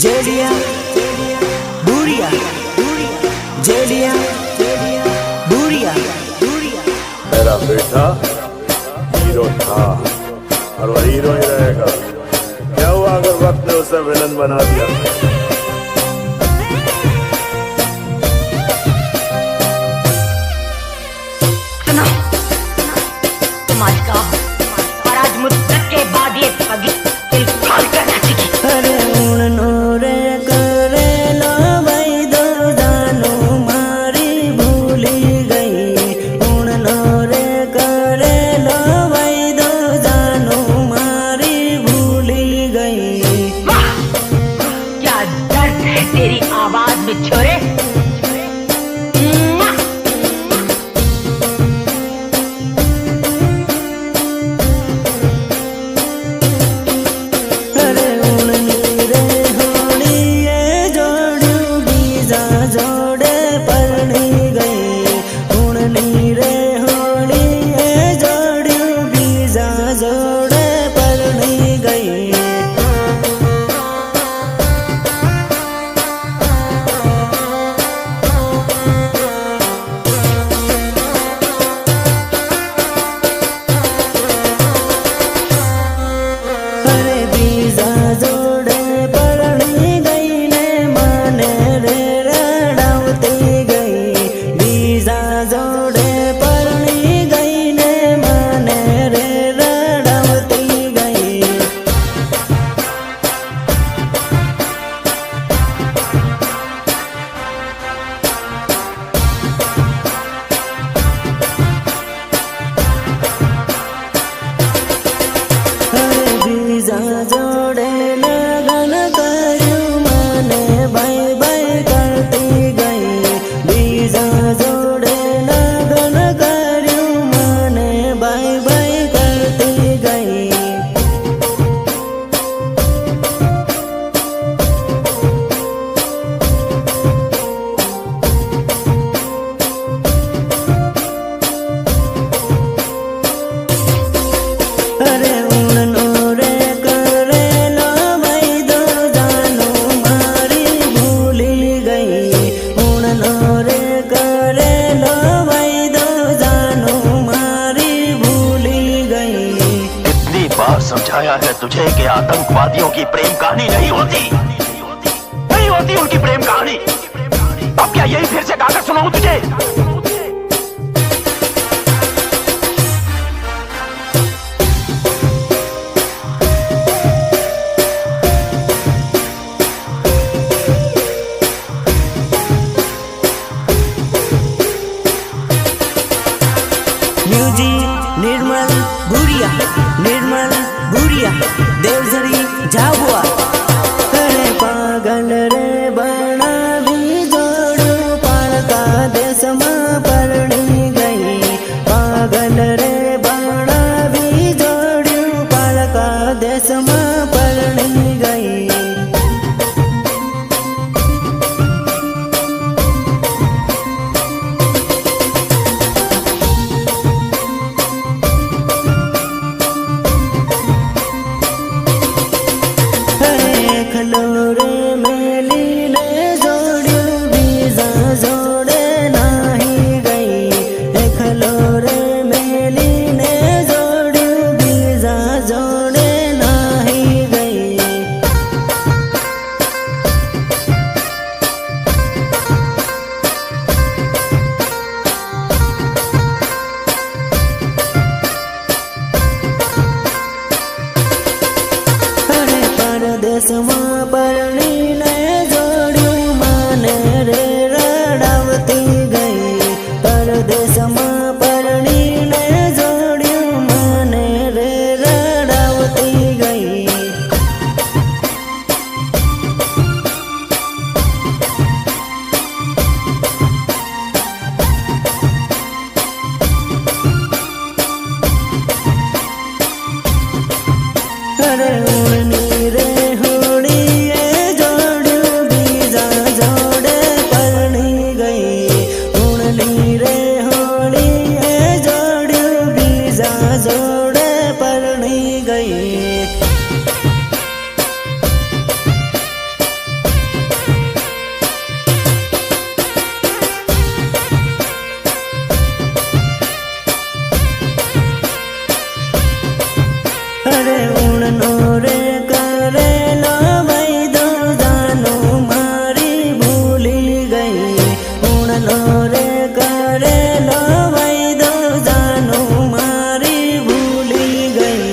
जेलिया बुरिया जेलिया बुरिया मेरा बेटा हीरो था और वह हीरो ही रहेगा। क्या हुआ अगर वक्त ने उसे विलन बना दिया? सुनो, तुम आज का और आज मुद्दत के बाद ये पगी दिल खोल कर नाचेगी। अरे उड़नो रे करे लो भाई दो जानो मारी भूली गई। उड़नो रे करे लो भाई दो जानो मारी भूली गई। वाह, क्या दर्द है तेरी आवाज में छोरे। अरे उड़नी रे होली ये जोड़ू बीजा जोड़े परनी गई। उड़नी रे होली ये जोड़ू बीजा जोड़े परनी गई। अरे बीजा जोड़े परनी गई ने माने रे रड़ावती गई। बीजा जोड़े परनी गई ने माने रे रड़ावती गई। अरे बीजा जोड़े लगन करू माने बाय बाय करती गई। बीजा जोड़े लगन करू माने बाय बाय करती गई। अरे उड़नो रे करे लो भाई दो जानो मारी भूली गई। उड़नो रे करे लो भाई दो जानो मारी भूली गई। कितनी बार समझाया है तुझे कि आतंकवादियों की प्रेम कहानी नहीं होती, नहीं होती उनकी प्रेम कहानी। अब क्या यही फिर से गाकर सुनाऊं तुझे? म्यूजिक निर्मल भूरिया, निर्मल भूरिया देवझरी झाबुआ। अरे पागल रे बना भी जोड़ू पालका देश में परनी गई। पागल रे बना भी जोड़ू पालका देश में परनी गई। खलोरे मेली ने जोड़ू बीजा जोड़े नाही गई। खलोरे मेली ने जोड़ू बीजा जोड़े नाही गई। अरे परदेश में परनी ने जोड़ू माने रे रड़ावती गई। परदेश में परनी ने जोड़ू माने रे रड़ावती गई। अरे उड़नी रे होड़ी ये जोड़ અરે ઉણનો રે કરેલો વૈદો જાનું મારી ભૂલી ગઈ ઉણનો રે કરેલો વૈદો જાનું મારી ભૂલી ગઈ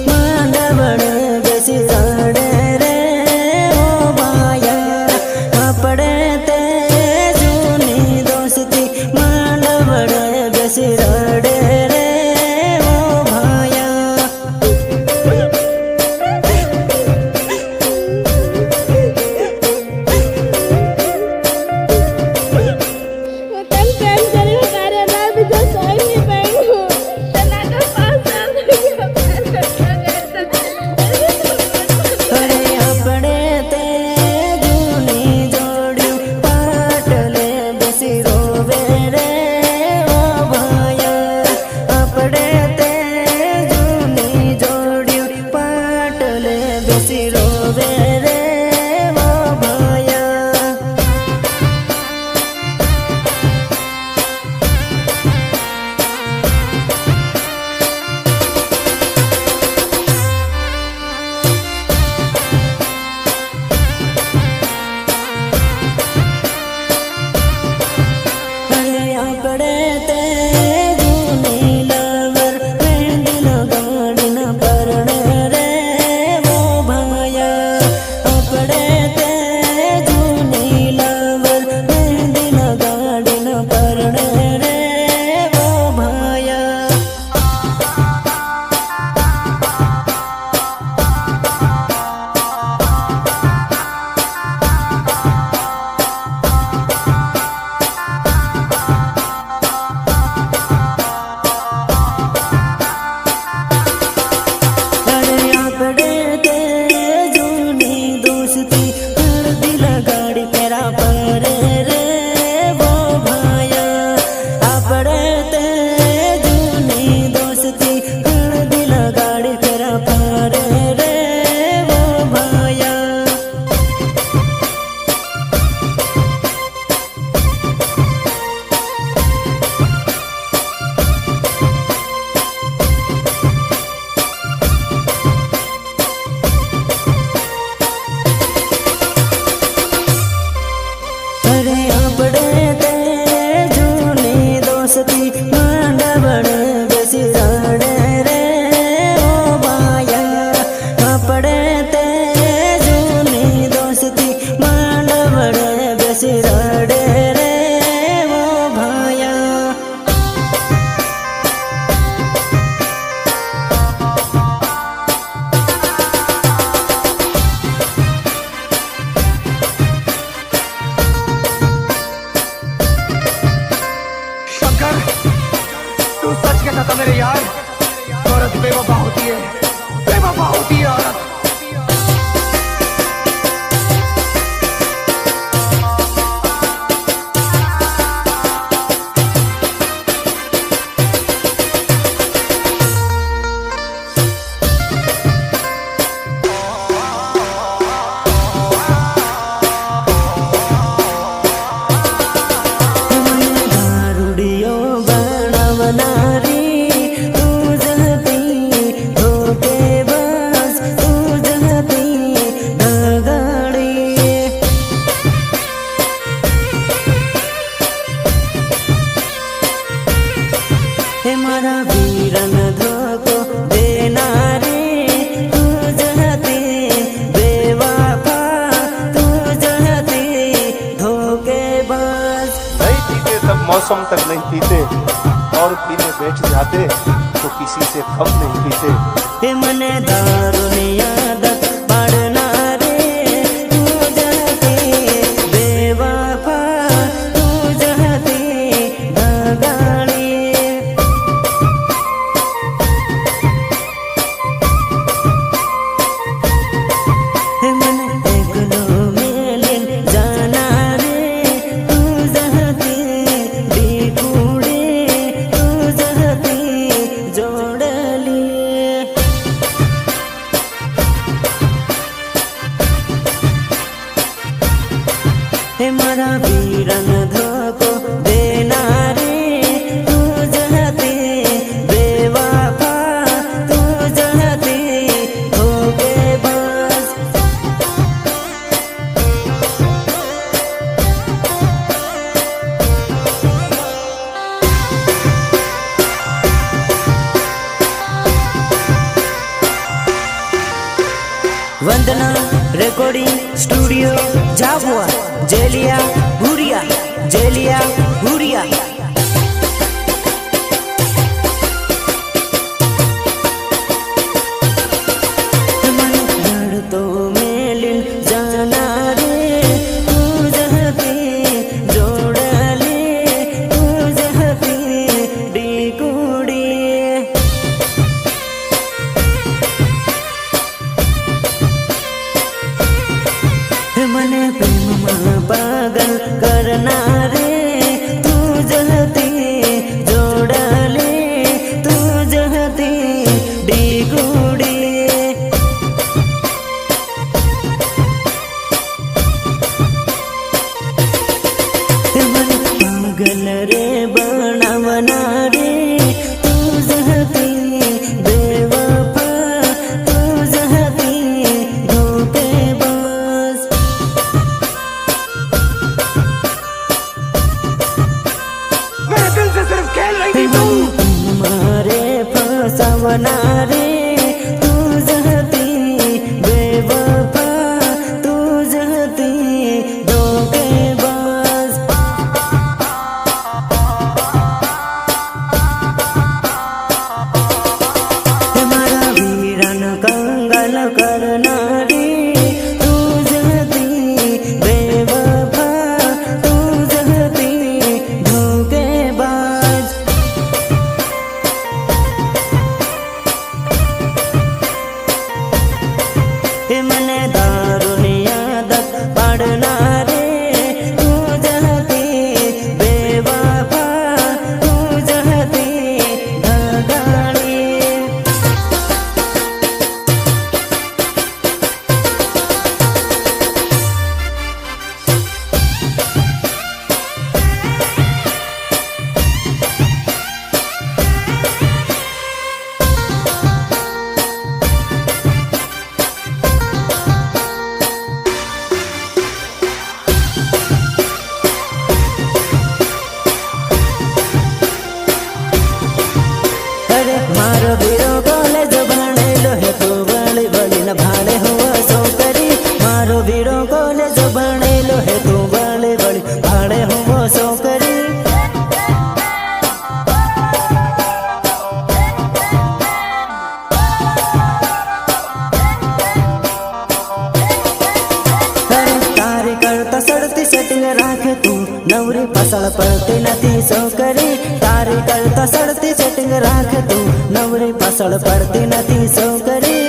માંડવડે બેસી રડે રે ઓ ભાયા આપણે તે જૂની દોસ્તી માંડવડે બેસી રડે રે ઓ ભાયા मेरे यार औरत बेवफा होती है, बेवफा होती है औरत। मौसम तक नहीं पीते और पीने बैठ जाते तो किसी से कम नहीं पीते। मने दारू आदत पड़ना रे तू जलती हे मारा वीरन धोको देनारे तू जहते बेवफा तू जहते धोखेबाज वंदना रिकॉर्डिंग स्टूडियो झाबुआ जेलिया भूरिया जेलिया भूरिया मन तो मेलिन जाना रे तू जहते जोड़ले तू जहते डीकुड़ी मने प्रेम में पागल करना रे तू जहती जोड़ले तू जहती डीगुड़ी मने पागल रे बनावना रे तू जहती बेवफा तू जहती धोखेबाज मेरे दिल से सिर्फ खेल रही थी तू। मारे फसावना रे तू जहती बेवफा तू जहती धोखेबाज हमारा वीरन कंगल करना रे तू जहती बेवफा तू जहती धोखेबाज मने दारुनी आदत पड़ना रे तू जहती बेवफा तू जहती धगाड़ी अरे मारो वीरो कॉलेज भणेलो हे तू बड़ी बड़ी न भाड़े हुआ सौकरी मारो वीरो कॉलेज भणेलो हे तू बड़ी बड़ी भाड़े हुआ सौकरी अरे तारी करता सड़ती सेटिंग राखे तू नवरी फसल पड़ती नथी सौकरी तारी करता सड़ती सेटिंग राख तू नवरी फसल पड़ती नथी सौकरी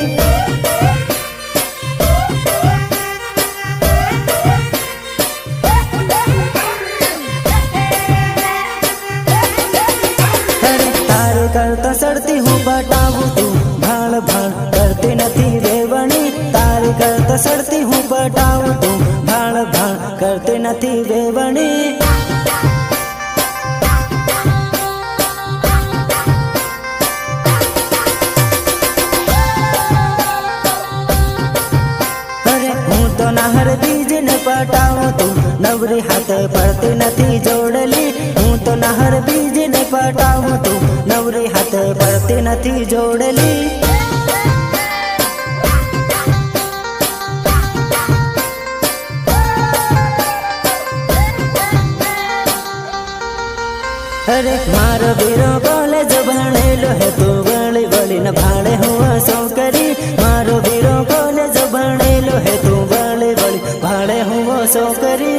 अरे तारी करता सड़ती हूँ पटाऊ तू भाड़ भाड़ करती नथी वेवणी तारी करता सड़ती हूँ पटाऊ तू भाड़ भाड़ करती नथी वेवणी तो नहर बीज न पटाऊं तू नवरी हाथ पड़ती नथी जोड़ली हूँ तो नहर बीज न पटाऊं तू नवरी हाथ पड़ती नथी जोड़ली अरे मारो वीरो कॉलेज भणेलो है तू बड़ी बड़ी न भाड़े हुआ सौकरी मारो वीरो कॉलेज भणेलो है तू बड़ी बड़ी भाड़े हुआ सौकरी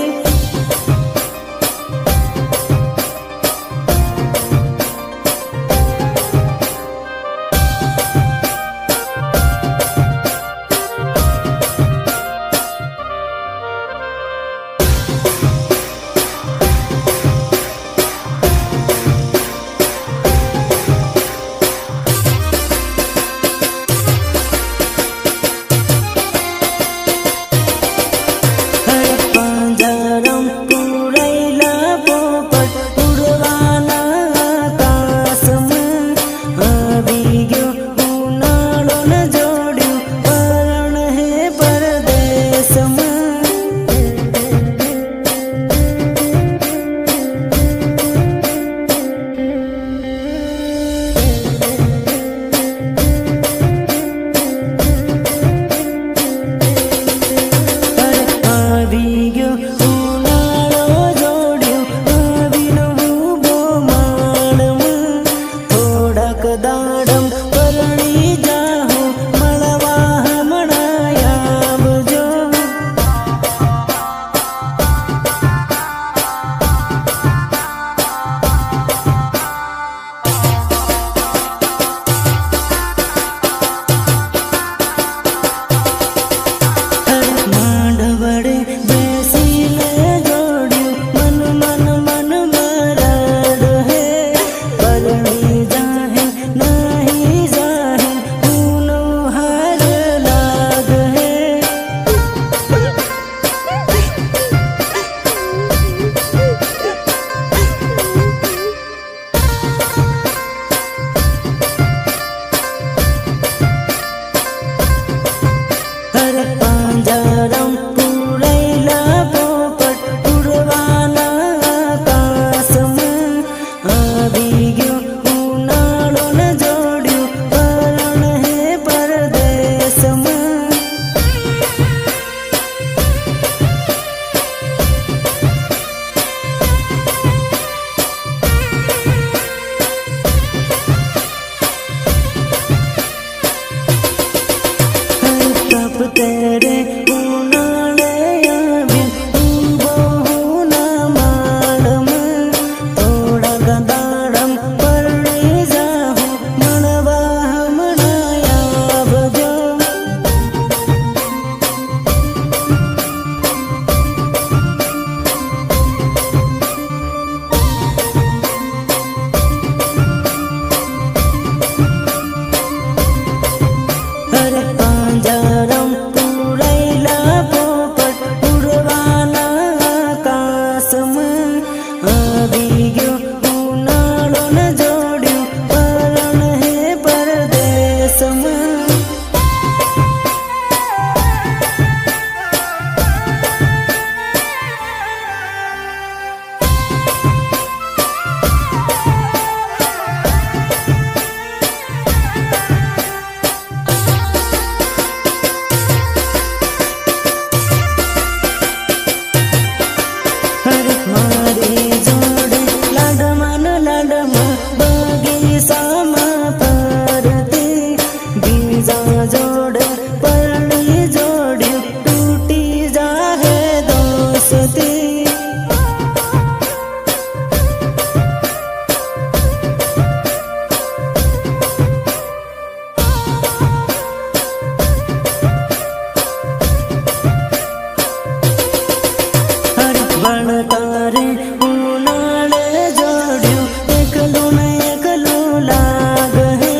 ભણતારે ઉનાળે જોડ્યું એકલું ને એકલું લાગ હે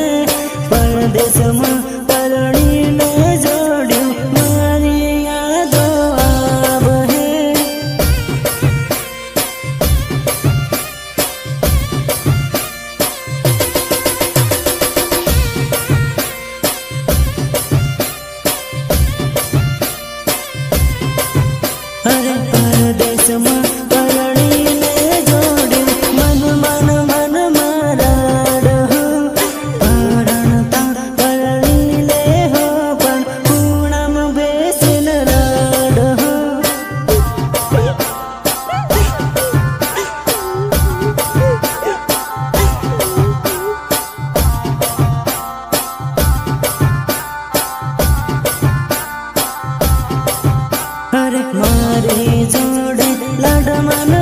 પરદેશમાં પરણીને જોડ્યું મારી યાદો આવ હે અરે પરદેશમાં પરણીને જોડ્યું મન મારા પરણતા પરણી લે હો પણ ખૂણામાં બેસીને રડ હો અરે મારી જોડે લાડમાં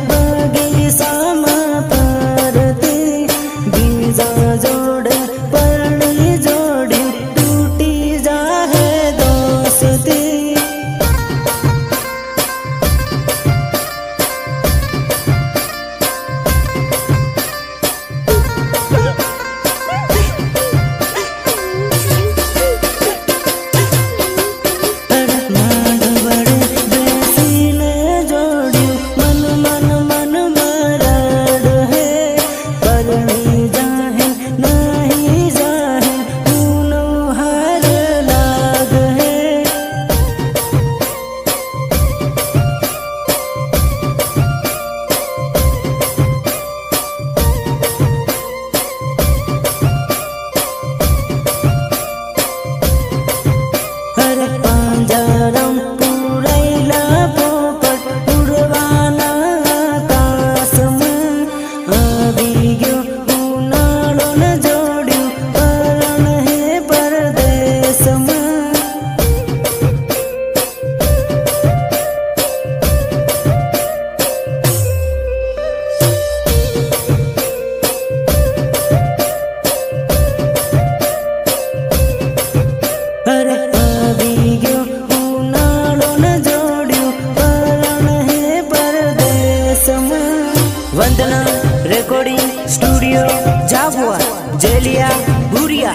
બગીચામાં ફરતી બીજા જોડે પરણી જોડ્યું તૂટી જાહે દોસ્તી वंदना रेकॉर्डिंग स्टूडियो झाबुआ जेलिया भूरिया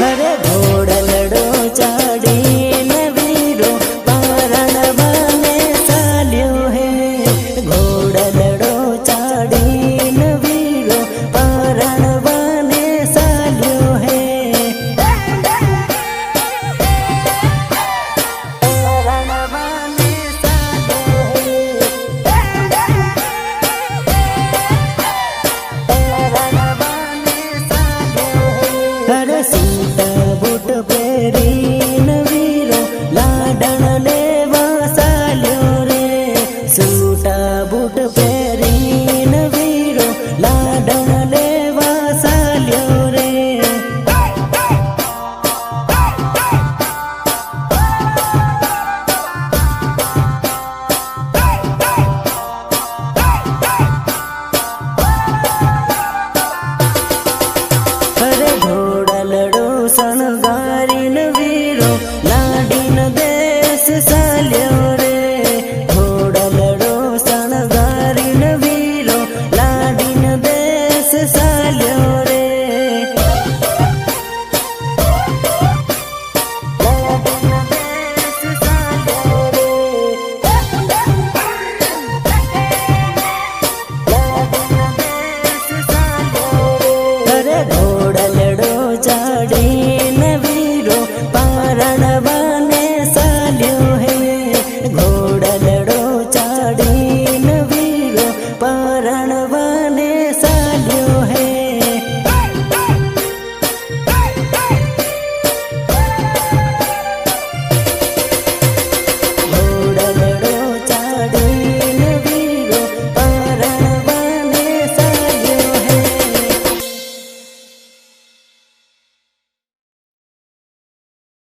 अरे घोड़लड़ो चाड़ीने वीरो पारण बने साल्यो है घोड़लड़ो चाड़ीने वीरो पारण बने साल्यो है पारण बने साल्यो है पारण बने साल्यो है अरे सूटा बूट પહેરીને વીરો લાડણ લેવા સાલ્યો રે સૂટા બૂટ પહેરીને વીરો લાડણ લેવા સાલ્યો રે અરે ઘોડલડો શણગારીને વીરો લાડીને દેશ સાલ્યો રે ઘોડલડો શણગારીને વીરો લાડીને દેશ સાલ્યો રે લાડીને દેશ સાલ્યો રે લાડીને દેશ સાલ્યો રે અરે ઘોડલડો ચાડી